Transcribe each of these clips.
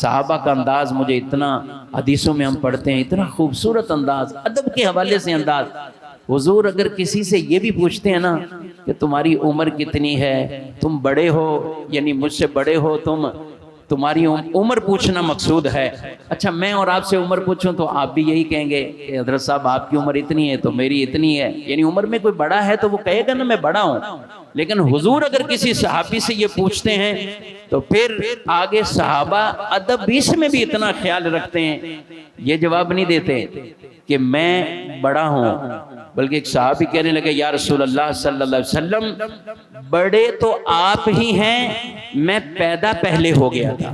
صحابہ کا انداز مجھے اتنا، حدیثوں میں ہم پڑھتے ہیں اتنا خوبصورت انداز، ادب کے حوالے سے انداز۔ حضور اگر کسی سے یہ بھی پوچھتے ہیں نا کہ تمہاری عمر کتنی ہے، تم بڑے ہو یعنی مجھ سے بڑے ہو تمہاری عمر پوچھنا مقصود ہے، اچھا میں اور آپ سے عمر پوچھوں تو آپ بھی یہی کہیں گے کہ حضرت صاحب آپ کی عمر اتنی ہے تو میری اتنی ہے، یعنی عمر میں کوئی بڑا ہے تو وہ کہے گا نا میں بڑا ہوں۔ لیکن حضور اگر کسی صحابی سے یہ پوچھتے ہیں تو پھر آگے صحابہ ادب اس میں بھی اتنا خیال رکھتے ہیں، یہ جواب نہیں دیتے کہ میں بڑا ہوں، بلکہ ایک صحابی کہنے لگے یا رسول اللہ صلی اللہ علیہ وسلم بڑے تو آپ ہی ہیں، میں پیدا پہلے ہو گیا تھا،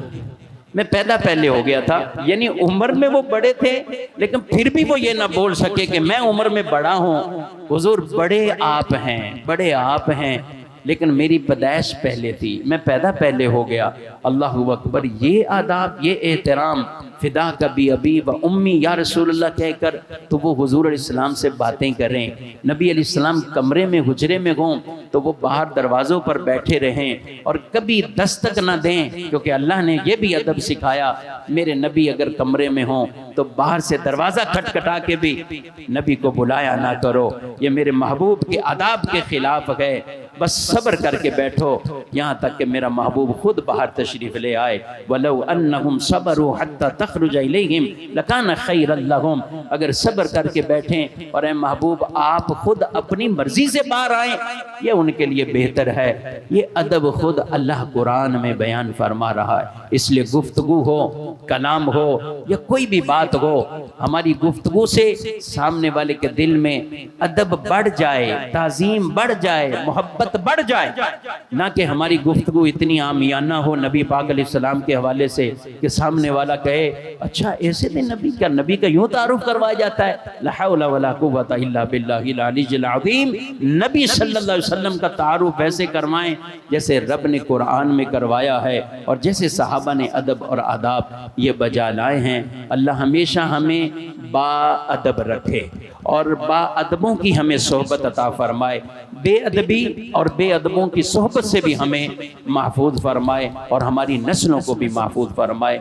میں پیدا پہلے ہو گیا تھا، یعنی عمر میں وہ بڑے تھے لیکن پھر بھی وہ یہ نہ بول سکے کہ میں عمر میں بڑا ہوں۔ حضور بڑے آپ ہیں، بڑے آپ ہیں، لیکن میری پیدائش پہلے تھی، میں پیدا پہلے ہو گیا۔ اللہ اکبر، یہ آداب، یہ احترام، فدا کبھی ابی و امی یا رسول اللہ کہہ کر تو وہ حضور علیہ السلام سے باتیں کریں۔ نبی علیہ السلام کمرے میں حجرے میں ہوں تو وہ باہر دروازوں پر بیٹھے رہیں اور کبھی دستک نہ دیں، کیونکہ اللہ نے یہ بھی ادب سکھایا، میرے نبی اگر کمرے میں ہوں تو باہر سے دروازہ کھٹکھٹا کے بھی نبی کو بلایا نہ کرو، یہ میرے محبوب کے آداب کے خلاف ہے، بس صبر کر کے بیٹھو یہاں تک کہ میرا محبوب خود باہر تشریف لے آئے۔ وَلَوْ أَنَّهُمْ صَبَرُوا حَتَّى تَخْرُجَ إِلَيْهِمْ لَكَانَ خَيْرًا لَهُمْ، اگر صبر کر کے بیٹھیں اور اے محبوب آپ خود اپنی مرضی سے باہر آئیں، یہ ان کے لیے بہتر ہے۔ یہ ادب خود اللہ قرآن میں بیان فرما رہا ہے، اس لیے گفتگو ہو، کلام ہو یا کوئی بھی بات ہو، ہماری گفتگو سے سامنے والے کے دل میں ادب بڑھ جائے، تعظیم بڑھ جائے، محبت بڑھ جائے، نہ کہ ہماری گفتگو اتنی عامیانہ ہو نبی پاک علیہ السلام کے حوالے سے کہ سامنے والا کہے اچھا ایسے بھی نبی کا، نبی کا یوں تعارف کروایا جاتا ہے، لا حول ولا قوت الا باللہ العلی العظیم۔ نبی صلی اللہ علیہ وسلم کا تعارف ایسے کروائیں جیسے رب نے قرآن میں کروایا ہے اور جیسے صحابہ نے ادب اور آداب یہ بجا لائے ہیں۔ اللہ ہمیشہ ہمیں با ادب رکھے اور با ادبوں کی ہمیں صحبت عطا فرمائے، بے ادبی اور بے ادبوں کی صحبت سے بھی ہمیں محفوظ فرمائے اور ہماری نسلوں کو بھی محفوظ فرمائے۔